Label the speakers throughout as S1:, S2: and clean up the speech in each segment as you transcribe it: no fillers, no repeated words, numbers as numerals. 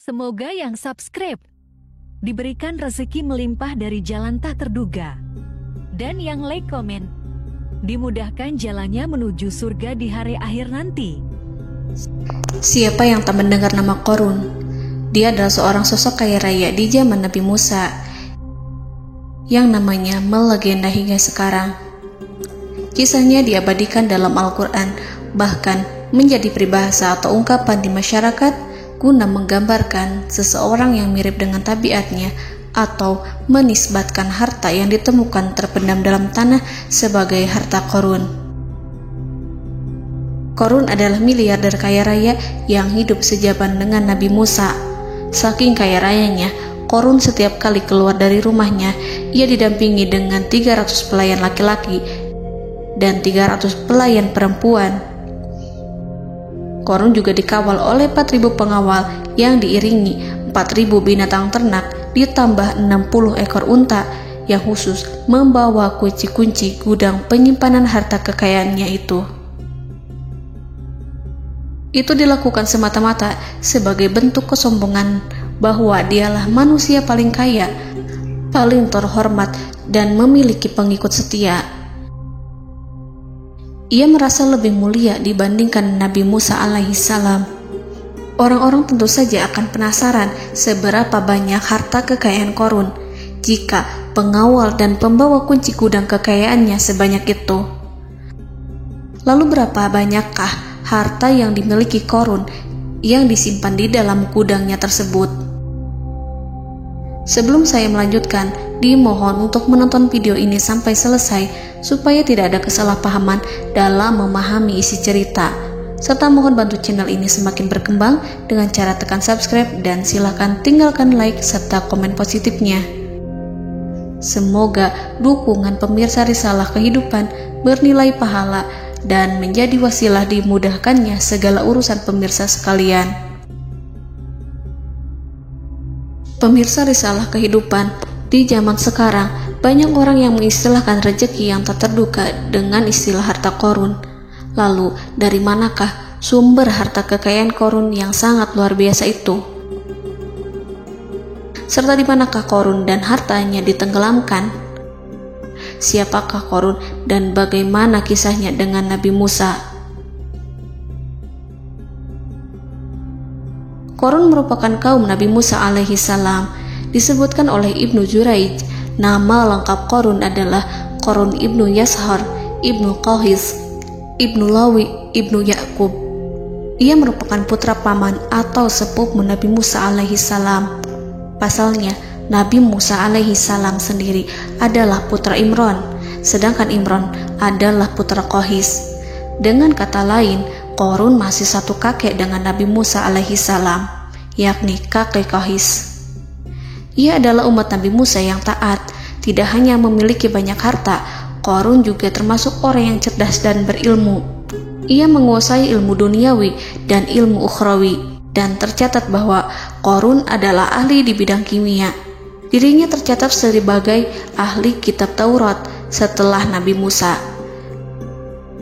S1: Semoga yang subscribe diberikan rezeki melimpah dari jalan tak terduga. Dan yang like komen, dimudahkan jalannya menuju surga di hari akhir nanti.
S2: Siapa yang tak mendengar nama Qorun? Dia adalah seorang sosok kaya raya di zaman Nabi Musa yang namanya melegenda hingga sekarang. Kisahnya diabadikan dalam Al-Quran, bahkan menjadi peribahasa atau ungkapan di masyarakat guna menggambarkan seseorang yang mirip dengan tabiatnya atau menisbatkan harta yang ditemukan terpendam dalam tanah sebagai harta Qorun. Qorun adalah miliarder kaya raya yang hidup sejaman dengan Nabi Musa. Saking kaya rayanya, Qorun setiap kali keluar dari rumahnya, ia didampingi dengan 300 pelayan laki-laki dan 300 pelayan perempuan. Qorun juga dikawal oleh 4.000 pengawal yang diiringi 4.000 binatang ternak ditambah 60 ekor unta yang khusus membawa kunci-kunci gudang penyimpanan harta kekayaannya itu. Itu dilakukan semata-mata sebagai bentuk kesombongan bahwa dialah manusia paling kaya, paling terhormat, dan memiliki pengikut setia. Ia merasa lebih mulia dibandingkan Nabi Musa alaihissalam. Orang-orang tentu saja akan penasaran seberapa banyak harta kekayaan Qorun jika pengawal dan pembawa kunci gudang kekayaannya sebanyak itu. Lalu berapa banyakkah harta yang dimiliki Qorun yang disimpan di dalam gudangnya tersebut? Sebelum saya melanjutkan, dimohon untuk menonton video ini sampai selesai supaya tidak ada kesalahpahaman dalam memahami isi cerita, serta mohon bantu channel ini semakin berkembang dengan cara tekan subscribe dan silakan tinggalkan like serta komen positifnya. Semoga dukungan pemirsa Risalah Kehidupan bernilai pahala dan menjadi wasilah dimudahkannya segala urusan pemirsa sekalian. Pemirsa Risalah Kehidupan, di zaman sekarang banyak orang yang mengistilahkan rezeki yang tak terduga dengan istilah harta Qorun. Lalu dari manakah sumber harta kekayaan Qorun yang sangat luar biasa itu? Serta di manakah Qorun dan hartanya ditenggelamkan? Siapakah Qorun dan bagaimana kisahnya dengan Nabi Musa? Qorun merupakan kaum Nabi Musa alaihissalam. Disebutkan oleh Ibnu Juraij, nama lengkap Qorun adalah Qorun ibnu Yashar, ibnu Qahis, ibnu Lawi, ibnu Ya'qub. Ia merupakan putra paman atau sepupu Nabi Musa alaihissalam. Pasalnya, Nabi Musa alaihissalam sendiri adalah putra Imran, sedangkan Imran adalah putra Qahis. Dengan kata lain, Qorun masih satu kakek dengan Nabi Musa alaihissalam, yakni kakek Qahis. Ia adalah umat Nabi Musa yang taat. Tidak hanya memiliki banyak harta, Qorun juga termasuk orang yang cerdas dan berilmu. Ia menguasai ilmu duniawi dan ilmu ukhrawi, dan tercatat bahwa Qorun adalah ahli di bidang kimia. Dirinya tercatat sebagai ahli kitab Taurat setelah Nabi Musa.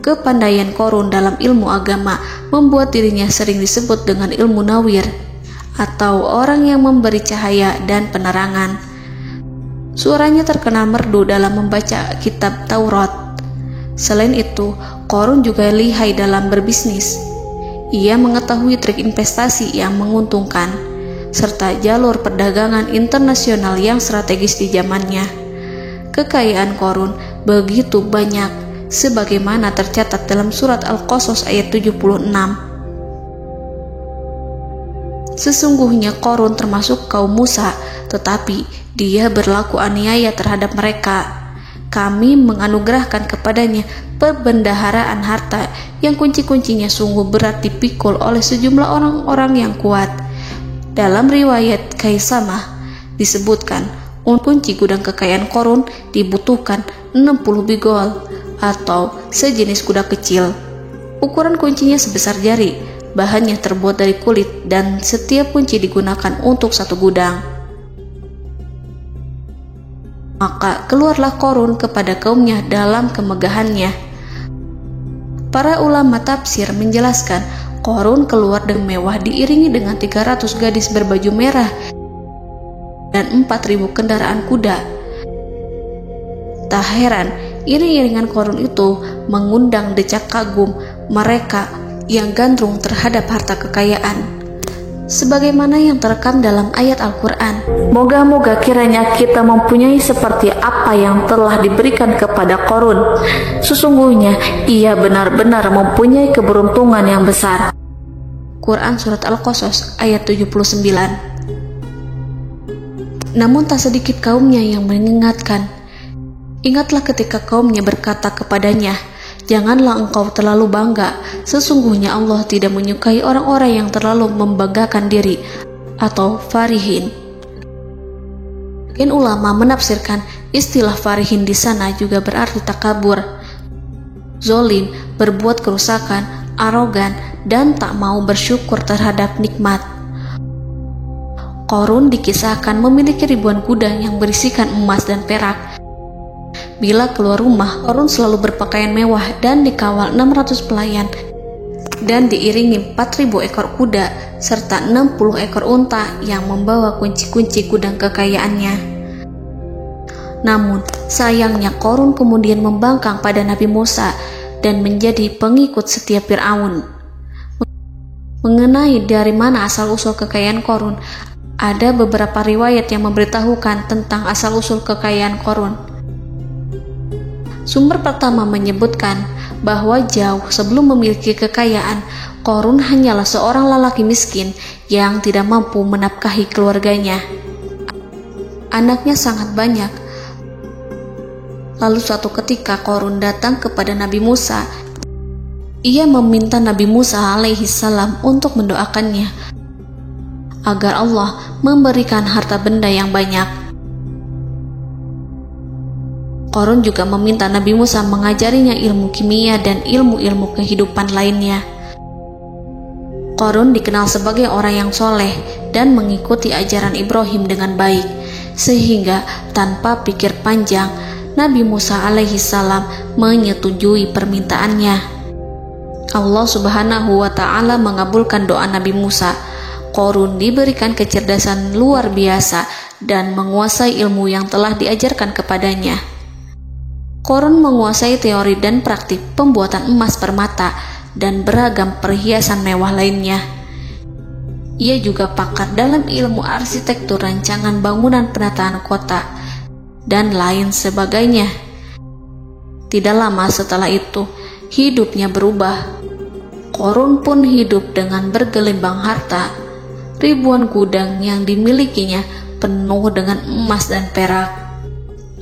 S2: Kepandaian Qorun dalam ilmu agama membuat dirinya sering disebut dengan ilmu nawir, atau orang yang memberi cahaya dan penerangan. Suaranya terkenal merdu dalam membaca kitab Taurat. Selain itu, Qorun juga lihai dalam berbisnis. Ia mengetahui trik investasi yang menguntungkan, serta jalur perdagangan internasional yang strategis di zamannya. Kekayaan Qorun begitu banyak, sebagaimana tercatat dalam surat Al-Qasas ayat 76. Sesungguhnya Qorun termasuk kaum Musa, tetapi dia berlaku aniaya terhadap mereka. Kami menganugerahkan kepadanya perbendaharaan harta yang kunci-kuncinya sungguh berat dipikul oleh sejumlah orang-orang yang kuat. Dalam riwayat Kaisamah disebutkan, kunci gudang kekayaan Qorun dibutuhkan 60 bigol atau sejenis kuda kecil. Ukuran kuncinya sebesar jari, bahannya terbuat dari kulit, dan setiap kunci digunakan untuk satu gudang. Maka keluarlah Qorun kepada kaumnya dalam kemegahannya. Para ulama tafsir menjelaskan Qarun keluar dengan mewah diiringi dengan 300 gadis berbaju merah dan 4.000 kendaraan kuda. Tak heran, iring-iringan Qarun itu mengundang decak kagum mereka yang gandrung terhadap harta kekayaan. Sebagaimana yang terekam dalam ayat Al-Quran, moga-moga kiranya kita mempunyai seperti apa yang telah diberikan kepada Qarun. Sesungguhnya ia benar-benar mempunyai keberuntungan yang besar. Quran Surat Al-Qasas ayat 79. Namun tak sedikit kaumnya yang mengingatkan. Ingatlah ketika kaumnya berkata kepadanya, janganlah engkau terlalu bangga. Sesungguhnya Allah tidak menyukai orang-orang yang terlalu membanggakan diri atau farihin. Ulama menafsirkan istilah farihin di sana juga berarti takabur, zolim, berbuat kerusakan, arogan, dan tak mau bersyukur terhadap nikmat. Qarun dikisahkan memiliki ribuan kuda yang berisikan emas dan perak. Bila keluar rumah, Qarun selalu berpakaian mewah dan dikawal 600 pelayan dan diiringi 4.000 ekor kuda serta 60 ekor unta yang membawa kunci-kunci gudang kekayaannya. Namun, sayangnya Qarun kemudian membangkang pada Nabi Musa dan menjadi pengikut setia Fir'aun. Mengenai dari mana asal-usul kekayaan Qarun, ada beberapa riwayat yang memberitahukan tentang asal-usul kekayaan Qarun. Sumber pertama menyebutkan bahwa jauh sebelum memiliki kekayaan, Qarun hanyalah seorang lelaki miskin yang tidak mampu menafkahi keluarganya. Anaknya sangat banyak. Lalu suatu ketika Qarun datang kepada Nabi Musa. Ia meminta Nabi Musa alaihi salam untuk mendoakannya agar Allah memberikan harta benda yang banyak. Qarun juga meminta Nabi Musa mengajarinya ilmu kimia dan ilmu-ilmu kehidupan lainnya. Qarun dikenal sebagai orang yang soleh dan mengikuti ajaran Ibrahim dengan baik, sehingga tanpa pikir panjang, Nabi Musa alaihi salam menyetujui permintaannya. Allah Subhanahu wa ta'ala mengabulkan doa Nabi Musa. Qarun diberikan kecerdasan luar biasa dan menguasai ilmu yang telah diajarkan kepadanya. Qarun menguasai teori dan praktik pembuatan emas permata dan beragam perhiasan mewah lainnya. Ia juga pakar dalam ilmu arsitektur, rancangan bangunan, penataan kota, dan lain sebagainya. Tidak lama setelah itu, hidupnya berubah. Qarun pun hidup dengan bergelimbang harta. Ribuan gudang yang dimilikinya penuh dengan emas dan perak.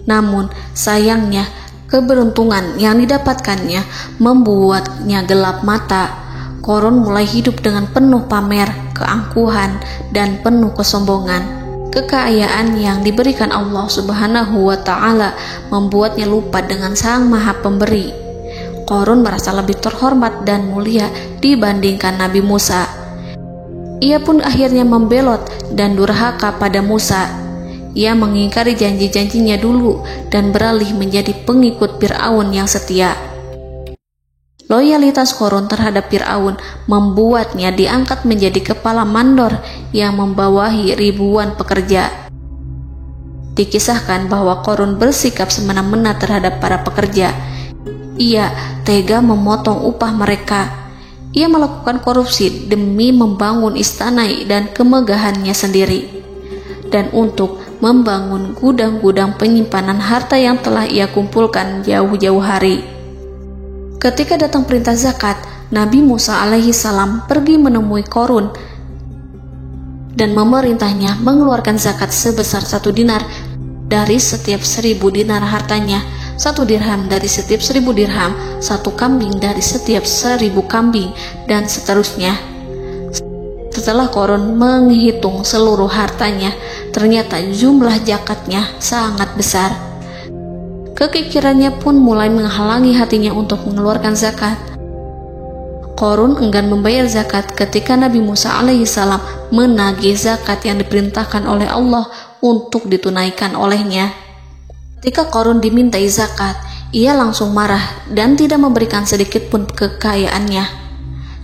S2: Namun, sayangnya, keberuntungan yang didapatkannya membuatnya gelap mata. Qarun mulai hidup dengan penuh pamer, keangkuhan, dan penuh kesombongan. Kekayaan yang diberikan Allah Subhanahu wa ta'ala membuatnya lupa dengan Sang Maha Pemberi. Qarun merasa lebih terhormat dan mulia dibandingkan Nabi Musa. Ia pun akhirnya membelot dan durhaka pada Musa. Ia mengingkari janji-janjinya dulu dan beralih menjadi pengikut Fir'aun yang setia. Loyalitas Qarun terhadap Fir'aun membuatnya diangkat menjadi kepala mandor yang membawahi ribuan pekerja. Dikisahkan bahwa Qarun bersikap semena-mena terhadap para pekerja. Ia tega memotong upah mereka. Ia melakukan korupsi demi membangun istana dan kemegahannya sendiri, dan untuk membangun gudang-gudang penyimpanan harta yang telah ia kumpulkan jauh-jauh hari. Ketika datang perintah zakat, Nabi Musa alaihi salam pergi menemui Qarun dan memerintahnya mengeluarkan zakat sebesar 1 dinar dari setiap 1.000 dinar hartanya, 1 dirham dari setiap 1.000 dirham, 1 kambing dari setiap 1.000 kambing, dan seterusnya. Setelah Qarun menghitung seluruh hartanya, ternyata jumlah zakatnya sangat besar. Kekikirannya pun mulai menghalangi hatinya untuk mengeluarkan zakat. Qarun enggan membayar zakat ketika Nabi Musa alaihissalam menagih zakat yang diperintahkan oleh Allah untuk ditunaikan olehnya. Ketika Qarun dimintai zakat, ia langsung marah dan tidak memberikan sedikit pun kekayaannya.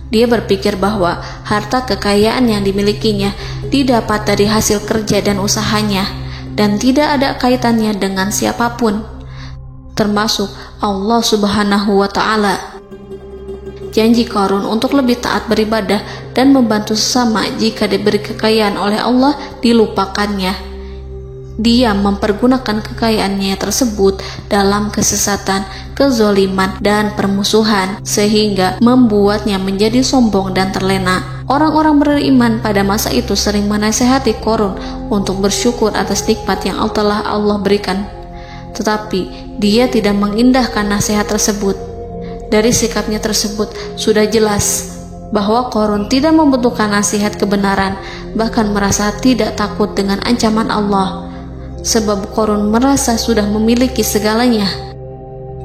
S2: Dia berpikir bahwa harta kekayaan yang dimilikinya didapat dari hasil kerja dan usahanya, dan tidak ada kaitannya dengan siapapun, termasuk Allah Subhanahu wa Ta'ala. Janji Qarun untuk lebih taat beribadah dan membantu sesama jika diberi kekayaan oleh Allah dilupakannya. Dia mempergunakan kekayaannya tersebut dalam kesesatan, kezoliman, dan permusuhan, sehingga membuatnya menjadi sombong dan terlena. Orang-orang beriman pada masa itu sering menasihati Qarun untuk bersyukur atas nikmat yang telah Allah berikan. Tetapi dia tidak mengindahkan nasihat tersebut. Dari sikapnya tersebut sudah jelas bahwa Qarun tidak membutuhkan nasihat kebenaran, bahkan merasa tidak takut dengan ancaman Allah. Sebab Qarun merasa sudah memiliki segalanya.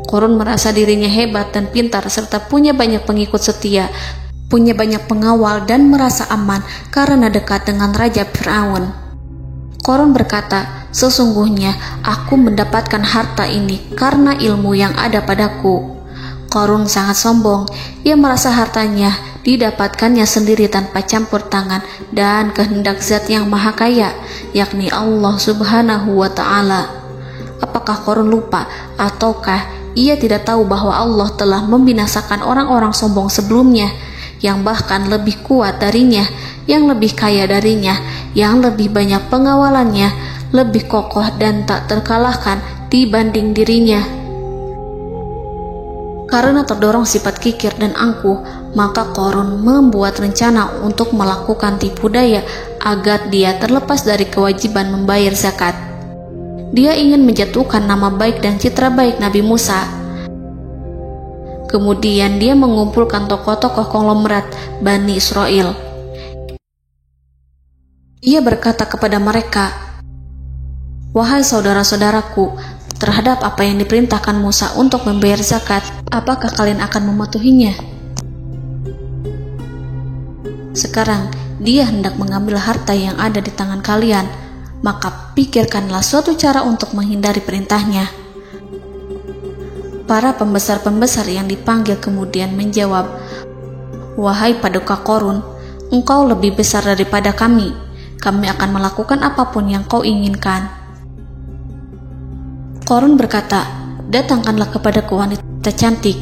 S2: Qarun merasa dirinya hebat dan pintar serta punya banyak pengikut setia, punya banyak pengawal dan merasa aman karena dekat dengan Raja Fir'aun. Qarun berkata, "Sesungguhnya aku mendapatkan harta ini karena ilmu yang ada padaku." Qarun sangat sombong. Ia merasa hartanya didapatkannya sendiri tanpa campur tangan dan kehendak Zat yang Maha Kaya, yakni Allah Subhanahu wa Ta'ala. Apakah Qarun lupa ataukah ia tidak tahu bahwa Allah telah membinasakan orang-orang sombong sebelumnya, yang bahkan lebih kuat darinya, yang lebih kaya darinya, yang lebih banyak pengawalannya, lebih kokoh dan tak terkalahkan dibanding dirinya? Karena terdorong sifat kikir dan angkuh, maka Qarun membuat rencana untuk melakukan tipu daya agar dia terlepas dari kewajiban membayar zakat. Dia ingin menjatuhkan nama baik dan citra baik Nabi Musa. Kemudian dia mengumpulkan tokoh-tokoh konglomerat Bani Israel. Ia berkata kepada mereka, "Wahai saudara-saudaraku, terhadap apa yang diperintahkan Musa untuk membayar zakat, apakah kalian akan mematuhinya? Sekarang dia hendak mengambil harta yang ada di tangan kalian, maka pikirkanlah suatu cara untuk menghindari perintahnya." Para pembesar-pembesar yang dipanggil kemudian menjawab, "Wahai paduka Qarun, engkau lebih besar daripada kami. Kami akan melakukan apapun yang kau inginkan." Qarun berkata, "Datangkanlah kepadaku wanita cantik.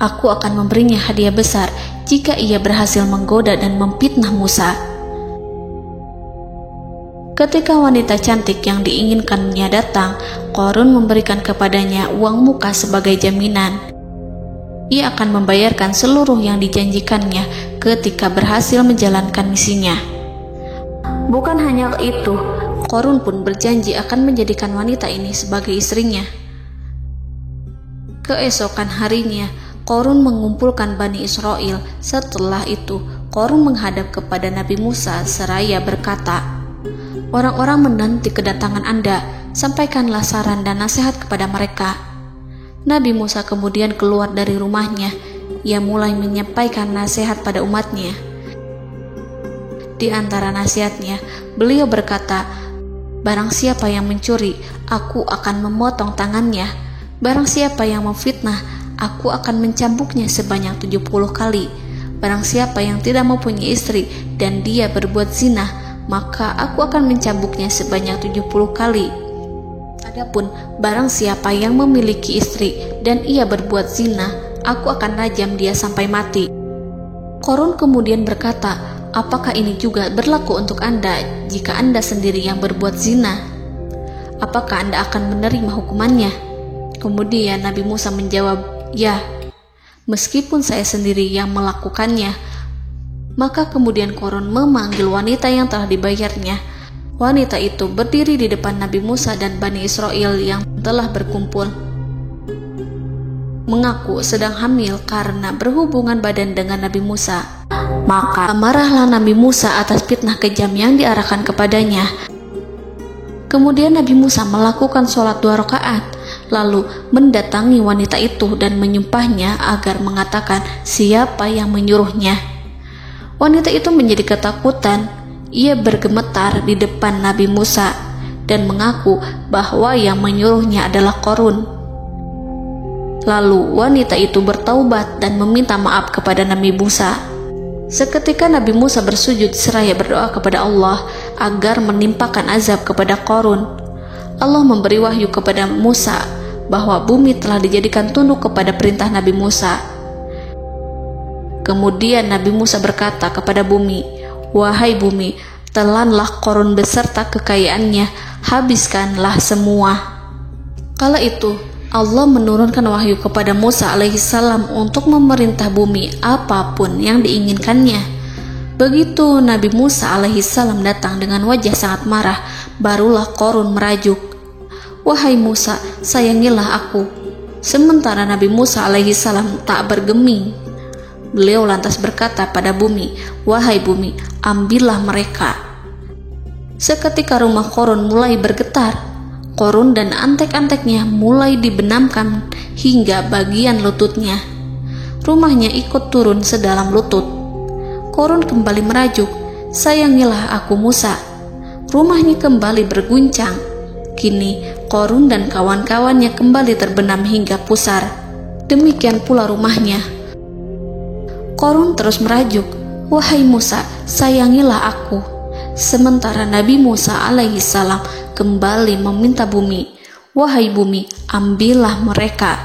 S2: Aku akan memberinya hadiah besar jika ia berhasil menggoda dan memfitnah Musa." Ketika wanita cantik yang diinginkannya datang, Qarun memberikan kepadanya uang muka sebagai jaminan. Ia akan membayarkan seluruh yang dijanjikannya ketika berhasil menjalankan misinya. Bukan hanya itu, Qarun pun berjanji akan menjadikan wanita ini sebagai istrinya. Keesokan harinya, Qarun mengumpulkan Bani Israel. Setelah itu, Qarun menghadap kepada Nabi Musa seraya berkata, "Orang-orang menanti kedatangan Anda, sampaikanlah saran dan nasihat kepada mereka." Nabi Musa kemudian keluar dari rumahnya. Ia mulai menyampaikan nasihat pada umatnya. Di antara nasihatnya, beliau berkata, "Barang siapa yang mencuri, aku akan memotong tangannya. Barang siapa yang memfitnah, aku akan mencambuknya sebanyak 70 kali. Barang siapa yang tidak mempunyai istri dan dia berbuat zina, maka aku akan mencambuknya sebanyak 70 kali. Adapun barang siapa yang memiliki istri dan ia berbuat zina, aku akan rajam dia sampai mati." Qarun kemudian berkata, "Apakah ini juga berlaku untuk Anda jika Anda sendiri yang berbuat zina? Apakah Anda akan menerima hukumannya?" Kemudian Nabi Musa menjawab, "Ya, meskipun saya sendiri yang melakukannya." Maka kemudian Qarun memanggil wanita yang telah dibayarnya. Wanita itu berdiri di depan Nabi Musa dan Bani Israel yang telah berkumpul, mengaku sedang hamil karena berhubungan badan dengan Nabi Musa. Maka marahlah Nabi Musa atas fitnah kejam yang diarahkan kepadanya. Kemudian Nabi Musa melakukan sholat 2 rakaat, lalu mendatangi wanita itu dan menyumpahnya agar mengatakan siapa yang menyuruhnya. Wanita itu menjadi ketakutan. Ia bergemetar di depan Nabi Musa dan mengaku bahwa yang menyuruhnya adalah Qarun. Lalu wanita itu bertaubat dan meminta maaf kepada Nabi Musa. Seketika Nabi Musa bersujud seraya berdoa kepada Allah agar menimpakan azab kepada Qarun. Allah memberi wahyu kepada Musa bahwa bumi telah dijadikan tunduk kepada perintah Nabi Musa. Kemudian Nabi Musa berkata kepada bumi, "Wahai bumi, telanlah Qarun beserta kekayaannya, habiskanlah semua." Kala itu Allah menurunkan wahyu kepada Musa alaihissalam untuk memerintah bumi apapun yang diinginkannya. Begitu Nabi Musa alaihissalam datang dengan wajah sangat marah, barulah Qarun merajuk, "Wahai Musa, sayangilah aku." Sementara Nabi Musa alaihissalam tak bergeming. Beliau lantas berkata pada bumi, "Wahai bumi, ambillah mereka." Seketika rumah Qarun mulai bergetar. Qarun dan antek-anteknya mulai dibenamkan hingga bagian lututnya. Rumahnya ikut turun sedalam lutut. Qarun kembali merajuk, "Sayangilah aku Musa." Rumahnya kembali berguncang. Kini Qarun dan kawan-kawannya kembali terbenam hingga pusar. Demikian pula rumahnya. Qarun terus merajuk, "Wahai Musa, sayangilah aku." Sementara Nabi Musa alaihissalam kembali meminta bumi, "Wahai bumi, ambillah mereka."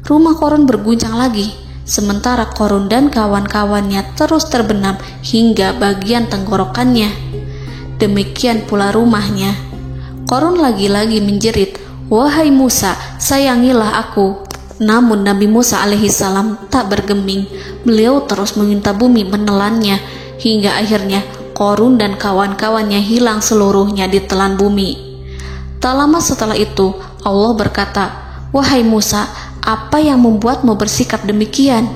S2: Rumah Qarun berguncang lagi, sementara Qarun dan kawan-kawannya terus terbenam hingga bagian tenggorokannya. Demikian pula rumahnya. Qarun lagi-lagi menjerit, "Wahai Musa, sayangilah aku." Namun Nabi Musa alaihissalam tak bergeming. Beliau terus meminta bumi menelannya, hingga akhirnya Qarun dan kawan-kawannya hilang seluruhnya ditelan bumi. Tak lama setelah itu Allah berkata, "Wahai Musa, apa yang membuatmu bersikap demikian?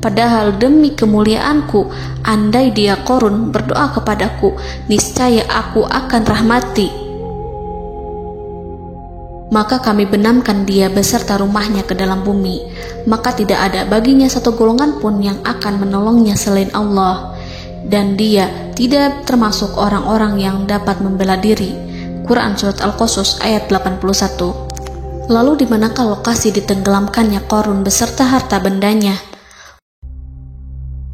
S2: Padahal demi kemuliaanku, andai dia Qarun berdoa kepadaku, niscaya aku akan rahmati. Maka kami benamkan dia beserta rumahnya ke dalam bumi, maka tidak ada baginya satu golongan pun yang akan menolongnya selain Allah. Dan dia tidak termasuk orang-orang yang dapat membela diri." Quran Surat Al-Qasas ayat 81. Lalu di manakah lokasi ditenggelamkannya Qarun beserta harta bendanya?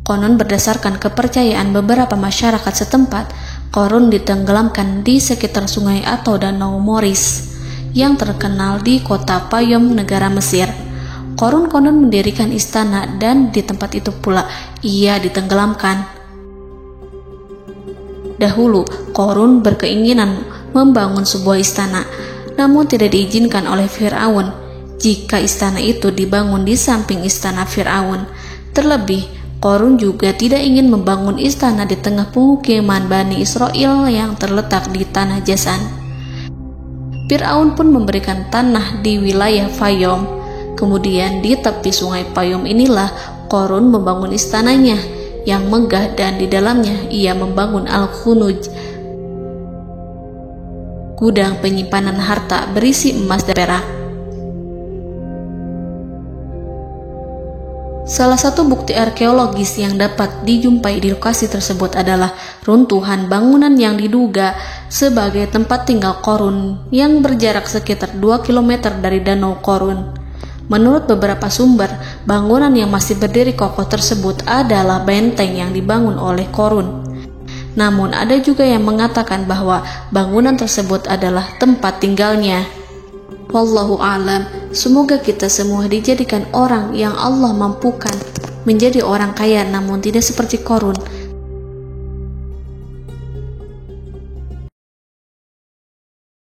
S2: Konon berdasarkan kepercayaan beberapa masyarakat setempat, Qarun ditenggelamkan di sekitar sungai atau danau Moris yang terkenal di kota Payom, negara Mesir. Qarun konon mendirikan istana dan di tempat itu pula ia ditenggelamkan. Dahulu, Qarun berkeinginan membangun sebuah istana, namun tidak diizinkan oleh Fir'aun jika istana itu dibangun di samping istana Fir'aun. Terlebih, Qarun juga tidak ingin membangun istana di tengah pemukiman Bani Israel yang terletak di tanah Jasan. Fir'aun pun memberikan tanah di wilayah Fayom. Kemudian di tepi sungai Payom inilah Qarun membangun istananya yang megah, dan di dalamnya ia membangun Al-Khunuj, gudang penyimpanan harta berisi emas dan perak. Salah satu bukti arkeologis yang dapat dijumpai di lokasi tersebut adalah runtuhan bangunan yang diduga sebagai tempat tinggal Qarun yang berjarak sekitar 2 km dari Danau Qarun. Menurut beberapa sumber, bangunan yang masih berdiri kokoh tersebut adalah benteng yang dibangun oleh Qarun. Namun ada juga yang mengatakan bahwa bangunan tersebut adalah tempat tinggalnya. Wallahu a'lam. Semoga kita semua dijadikan orang yang Allah mampukan menjadi orang kaya namun tidak seperti Qarun